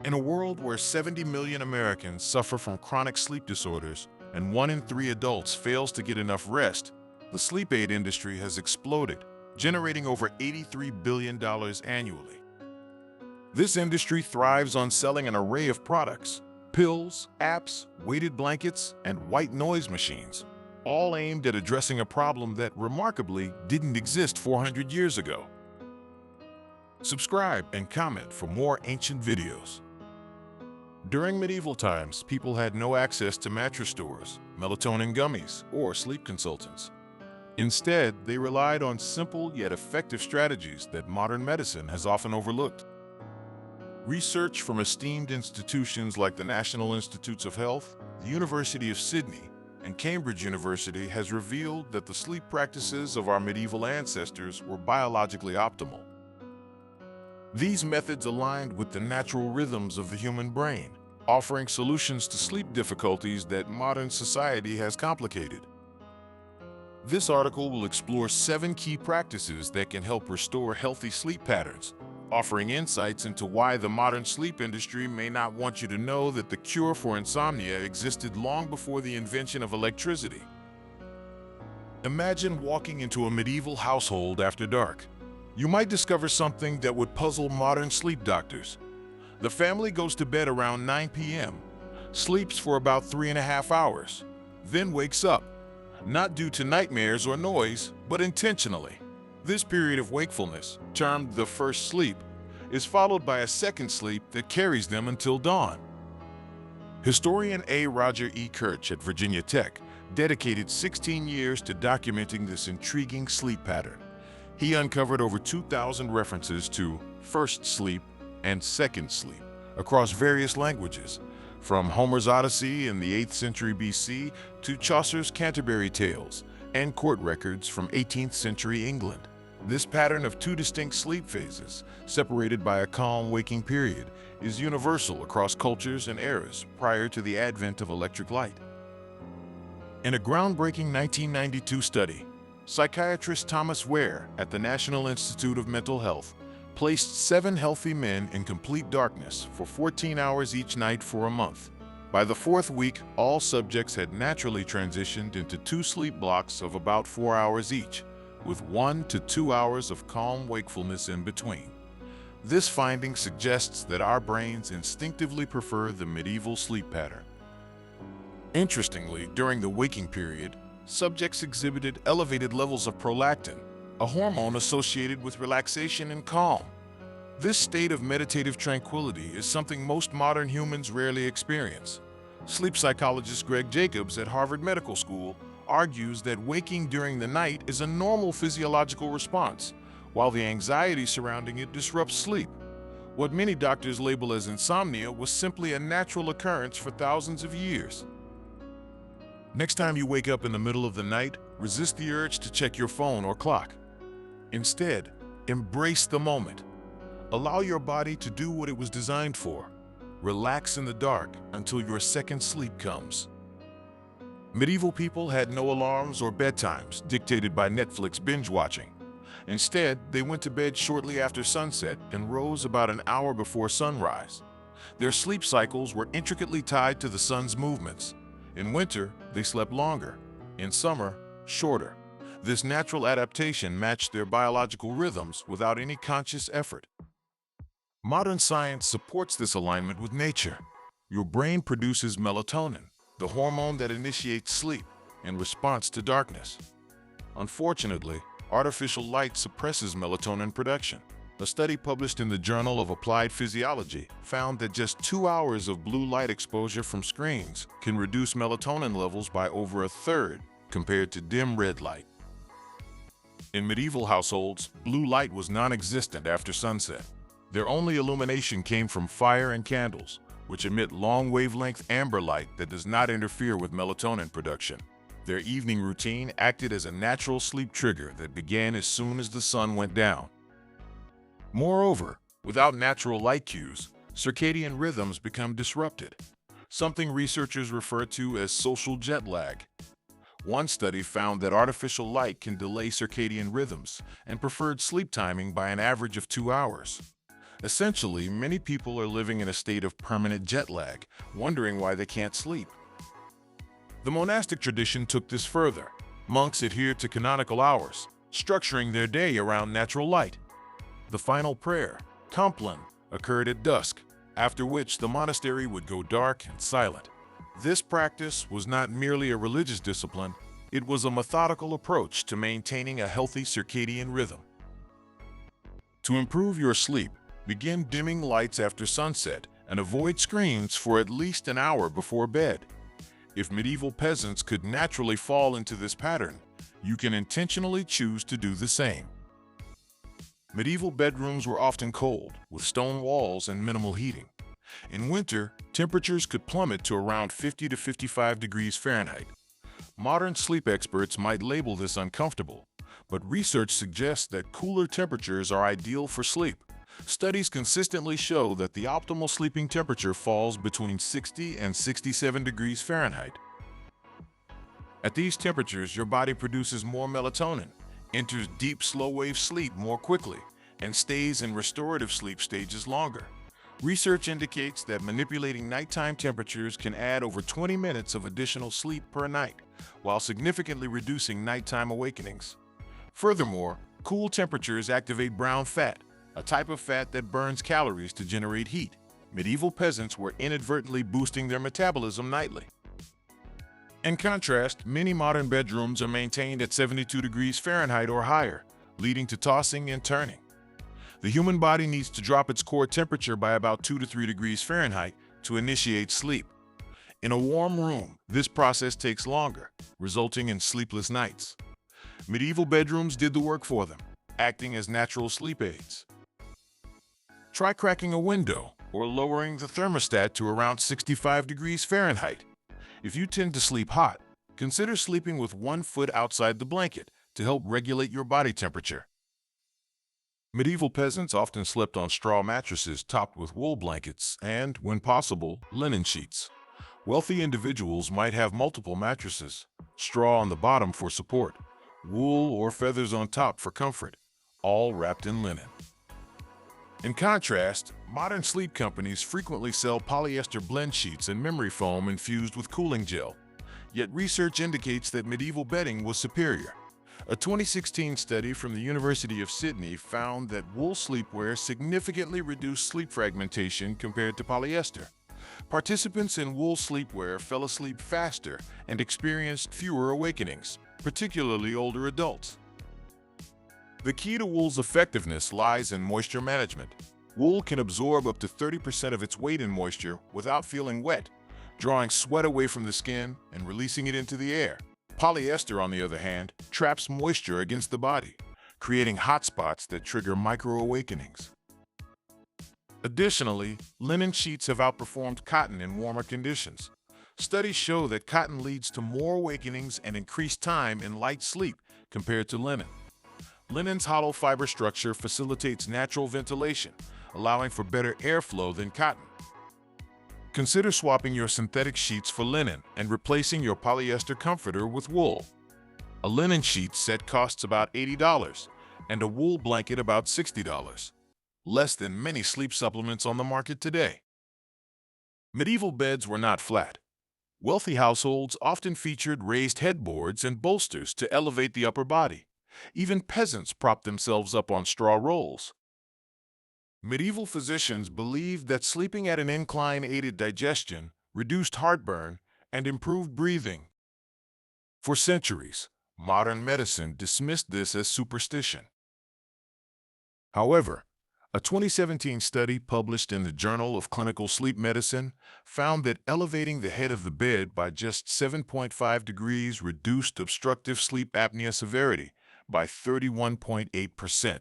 In a world where 70 million Americans suffer from chronic sleep disorders and 1 in 3 adults fails to get enough rest, the sleep aid industry has exploded, generating over $83 billion annually. This industry thrives on selling an array of products: pills, apps, weighted blankets, and white noise machines, all aimed at addressing a problem that, remarkably, didn't exist 400 years ago. Subscribe and comment for more ancient videos. During medieval times, people had no access to mattress stores, melatonin gummies, or sleep consultants. Instead, they relied on simple yet effective strategies that modern medicine has often overlooked. Research from esteemed institutions like the National Institutes of Health, the University of Sydney, and Cambridge University has revealed that the sleep practices of our medieval ancestors were biologically optimal. These methods aligned with the natural rhythms of the human brain, offering solutions to sleep difficulties that modern society has complicated. This article will explore 7 key practices that can help restore healthy sleep patterns, offering insights into why the modern sleep industry may not want you to know that the cure for insomnia existed long before the invention of electricity. Imagine walking into a medieval household after dark. You might discover something that would puzzle modern sleep doctors. The family goes to bed around 9 p.m., sleeps for about 3.5 hours, then wakes up, not due to nightmares or noise, but intentionally. This period of wakefulness, termed the first sleep, is followed by a second sleep that carries them until dawn. Historian A. Roger E. Kirch at Virginia Tech dedicated 16 years to documenting this intriguing sleep pattern. He uncovered over 2,000 references to first sleep and second sleep across various languages, from Homer's Odyssey in the 8th century BC to Chaucer's Canterbury Tales and court records from 18th century England. This pattern of 2 distinct sleep phases, separated by a calm waking period, is universal across cultures and eras prior to the advent of electric light. In a groundbreaking 1992 study, psychiatrist Thomas Ware at the National Institute of Mental Health placed 7 healthy men in complete darkness for 14 hours each night for a month. By the 4th week, all subjects had naturally transitioned into 2 sleep blocks of about 4 hours each, with 1 to 2 hours of calm wakefulness in between. This finding suggests that our brains instinctively prefer the medieval sleep pattern. Interestingly, during the waking period, subjects exhibited elevated levels of prolactin, a hormone associated with relaxation and calm. This state of meditative tranquility is something most modern humans rarely experience. Sleep psychologist Greg Jacobs at Harvard Medical School argues that waking during the night is a normal physiological response, while the anxiety surrounding it disrupts sleep. What many doctors label as insomnia was simply a natural occurrence for thousands of years. Next time you wake up in the middle of the night, resist the urge to check your phone or clock. Instead, embrace the moment. Allow your body to do what it was designed for. Relax in the dark until your second sleep comes. Medieval people had no alarms or bedtimes dictated by Netflix binge watching. Instead, they went to bed shortly after sunset and rose about an hour before sunrise. Their sleep cycles were intricately tied to the sun's movements. In winter, they slept longer. In summer, shorter. This natural adaptation matched their biological rhythms without any conscious effort. Modern science supports this alignment with nature. Your brain produces melatonin, the hormone that initiates sleep, in response to darkness. Unfortunately, artificial light suppresses melatonin production. A study published in the Journal of Applied Physiology found that just 2 hours of blue light exposure from screens can reduce melatonin levels by over a third compared to dim red light. In medieval households, blue light was non-existent after sunset. Their only illumination came from fire and candles, which emit long-wavelength amber light that does not interfere with melatonin production. Their evening routine acted as a natural sleep trigger that began as soon as the sun went down. Moreover, without natural light cues, circadian rhythms become disrupted, something researchers refer to as social jet lag. One study found that artificial light can delay circadian rhythms and preferred sleep timing by an average of 2 hours. Essentially, many people are living in a state of permanent jet lag, wondering why they can't sleep. The monastic tradition took this further. Monks adhered to canonical hours, structuring their day around natural light. The final prayer, Compline, occurred at dusk, after which the monastery would go dark and silent. This practice was not merely a religious discipline, it was a methodical approach to maintaining a healthy circadian rhythm. To improve your sleep, begin dimming lights after sunset and avoid screens for at least an hour before bed. If medieval peasants could naturally fall into this pattern, you can intentionally choose to do the same. Medieval bedrooms were often cold, with stone walls and minimal heating. In winter, temperatures could plummet to around 50 to 55 degrees Fahrenheit. Modern sleep experts might label this uncomfortable, but research suggests that cooler temperatures are ideal for sleep. Studies consistently show that the optimal sleeping temperature falls between 60 and 67 degrees Fahrenheit. At these temperatures, your body produces more melatonin, enters deep slow-wave sleep more quickly, and stays in restorative sleep stages longer. Research indicates that manipulating nighttime temperatures can add over 20 minutes of additional sleep per night, while significantly reducing nighttime awakenings. Furthermore, cool temperatures activate brown fat, a type of fat that burns calories to generate heat. Medieval peasants were inadvertently boosting their metabolism nightly. In contrast, many modern bedrooms are maintained at 72 degrees Fahrenheit or higher, leading to tossing and turning. The human body needs to drop its core temperature by about 2 to 3 degrees Fahrenheit to initiate sleep. In a warm room, this process takes longer, resulting in sleepless nights. Medieval bedrooms did the work for them, acting as natural sleep aids. Try cracking a window or lowering the thermostat to around 65 degrees Fahrenheit. If you tend to sleep hot, consider sleeping with one foot outside the blanket to help regulate your body temperature. Medieval peasants often slept on straw mattresses topped with wool blankets and, when possible, linen sheets. Wealthy individuals might have multiple mattresses, straw on the bottom for support, wool or feathers on top for comfort, all wrapped in linen. In contrast, modern sleep companies frequently sell polyester blend sheets and memory foam infused with cooling gel. Yet research indicates that medieval bedding was superior. A 2016 study from the University of Sydney found that wool sleepwear significantly reduced sleep fragmentation compared to polyester. Participants in wool sleepwear fell asleep faster and experienced fewer awakenings, particularly older adults. The key to wool's effectiveness lies in moisture management. Wool can absorb up to 30% of its weight in moisture without feeling wet, drawing sweat away from the skin and releasing it into the air. Polyester, on the other hand, traps moisture against the body, creating hot spots that trigger micro-awakenings. Additionally, linen sheets have outperformed cotton in warmer conditions. Studies show that cotton leads to more awakenings and increased time in light sleep compared to linen. Linen's hollow fiber structure facilitates natural ventilation, allowing for better airflow than cotton. Consider swapping your synthetic sheets for linen and replacing your polyester comforter with wool. A linen sheet set costs about $80 and a wool blanket about $60, less than many sleep supplements on the market today. Medieval beds were not flat. Wealthy households often featured raised headboards and bolsters to elevate the upper body. Even peasants propped themselves up on straw rolls. Medieval physicians believed that sleeping at an incline aided digestion, reduced heartburn, and improved breathing. For centuries, modern medicine dismissed this as superstition. However, a 2017 study published in the Journal of Clinical Sleep Medicine found that elevating the head of the bed by just 7.5 degrees reduced obstructive sleep apnea severity by 31.8%.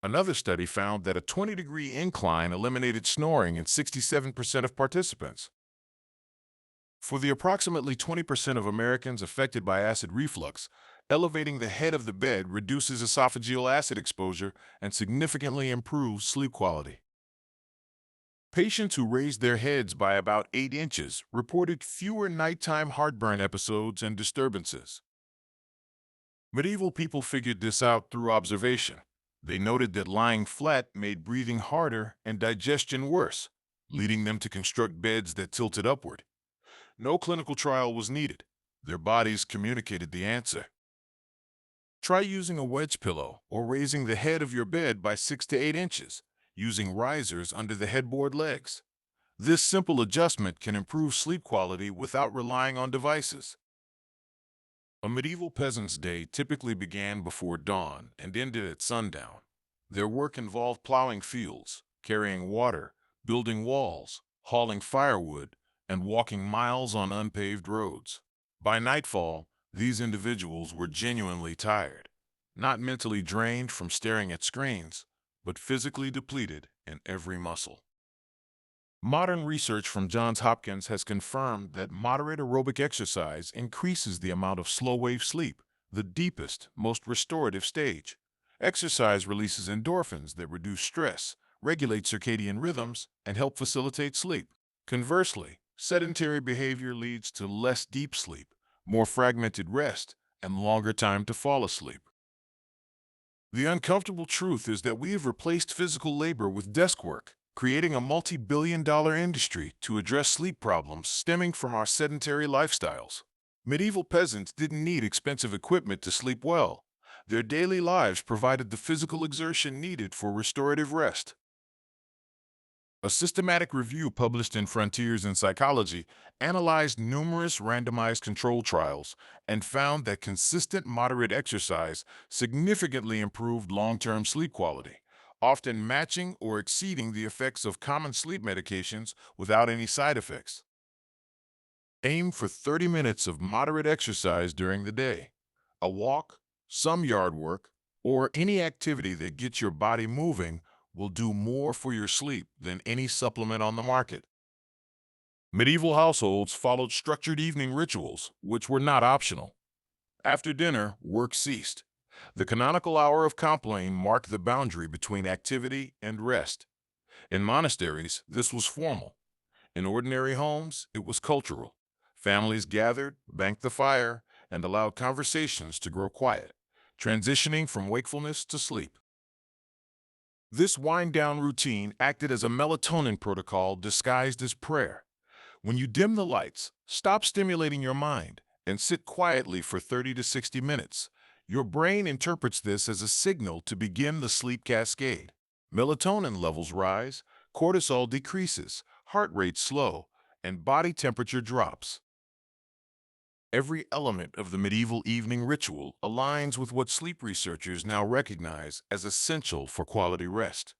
Another study found that a 20-degree incline eliminated snoring in 67% of participants. For the approximately 20% of Americans affected by acid reflux, elevating the head of the bed reduces esophageal acid exposure and significantly improves sleep quality. Patients who raised their heads by about 8 inches reported fewer nighttime heartburn episodes and disturbances. Medieval people figured this out through observation. They noted that lying flat made breathing harder and digestion worse, leading them to construct beds that tilted upward. No clinical trial was needed. Their bodies communicated the answer. Try using a wedge pillow or raising the head of your bed by 6 to 8 inches, using risers under the headboard legs. This simple adjustment can improve sleep quality without relying on devices. A medieval peasant's day typically began before dawn and ended at sundown. Their work involved plowing fields, carrying water, building walls, hauling firewood, and walking miles on unpaved roads. By nightfall, these individuals were genuinely tired, not mentally drained from staring at screens, but physically depleted in every muscle. Modern research from Johns Hopkins has confirmed that moderate aerobic exercise increases the amount of slow-wave sleep, the deepest, most restorative stage. Exercise releases endorphins that reduce stress, regulate circadian rhythms, and help facilitate sleep. Conversely, sedentary behavior leads to less deep sleep, more fragmented rest, and longer time to fall asleep. The uncomfortable truth is that we have replaced physical labor with desk work, creating a multi-billion-dollar industry to address sleep problems stemming from our sedentary lifestyles. Medieval peasants didn't need expensive equipment to sleep well. Their daily lives provided the physical exertion needed for restorative rest. A systematic review published in Frontiers in Psychology analyzed numerous randomized control trials and found that consistent moderate exercise significantly improved long-term sleep quality, often matching or exceeding the effects of common sleep medications without any side effects. Aim for 30 minutes of moderate exercise during the day. A walk, some yard work, or any activity that gets your body moving will do more for your sleep than any supplement on the market. Medieval households followed structured evening rituals, which were not optional. After dinner, work ceased. The canonical hour of compline marked the boundary between activity and rest. In monasteries, this was formal. In ordinary homes, it was cultural. Families gathered, banked the fire, and allowed conversations to grow quiet, transitioning from wakefulness to sleep. This wind-down routine acted as a melatonin protocol disguised as prayer. When you dim the lights, stop stimulating your mind, and sit quietly for 30 to 60 minutes, your brain interprets this as a signal to begin the sleep cascade. Melatonin levels rise, cortisol decreases, heart rate slow, and body temperature drops. Every element of the medieval evening ritual aligns with what sleep researchers now recognize as essential for quality rest.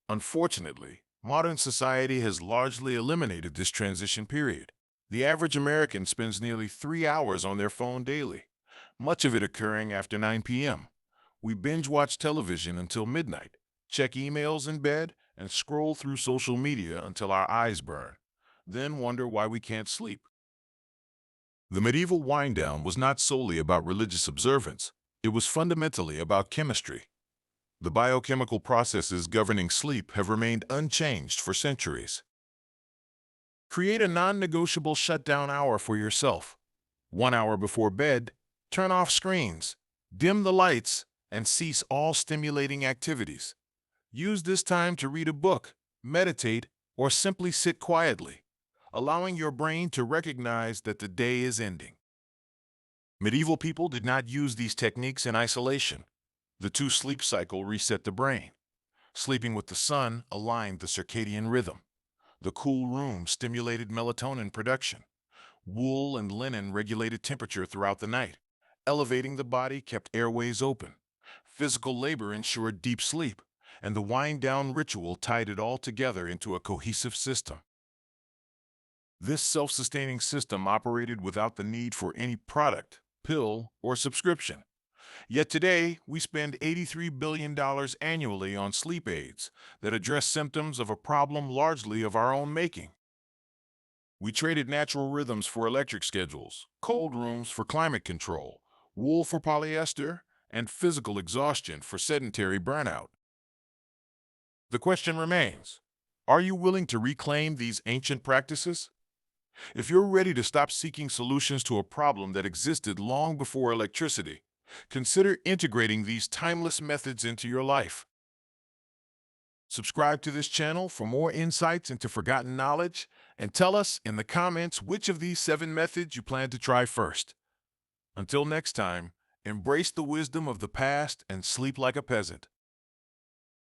Unfortunately, modern society has largely eliminated this transition period. The average American spends nearly 3 hours on their phone daily, much of it occurring after 9 p.m. We binge watch television until midnight, check emails in bed, and scroll through social media until our eyes burn, then wonder why we can't sleep. The medieval wind-down was not solely about religious observance. It was fundamentally about chemistry. The biochemical processes governing sleep have remained unchanged for centuries. Create a non-negotiable shutdown hour for yourself. 1 hour before bed, turn off screens, dim the lights, and cease all stimulating activities. Use this time to read a book, meditate, or simply sit quietly, allowing your brain to recognize that the day is ending. Medieval people did not use these techniques in isolation. The two-sleep cycle reset the brain. Sleeping with the sun aligned the circadian rhythm. The cool room stimulated melatonin production. Wool and linen regulated temperature throughout the night. Elevating the body kept airways open. Physical labor ensured deep sleep, and the wind-down ritual tied it all together into a cohesive system. This self-sustaining system operated without the need for any product, pill, or subscription. Yet today, we spend $83 billion annually on sleep aids that address symptoms of a problem largely of our own making. We traded natural rhythms for electric schedules, cold rooms for climate control, wool for polyester, and physical exhaustion for sedentary burnout. The question remains, are you willing to reclaim these ancient practices? If you're ready to stop seeking solutions to a problem that existed long before electricity, Consider integrating these timeless methods into your life. Subscribe to this channel for more insights into forgotten knowledge, and tell us in the comments which of these 7 methods you plan to try first. Until next time, embrace the wisdom of the past and sleep like a peasant.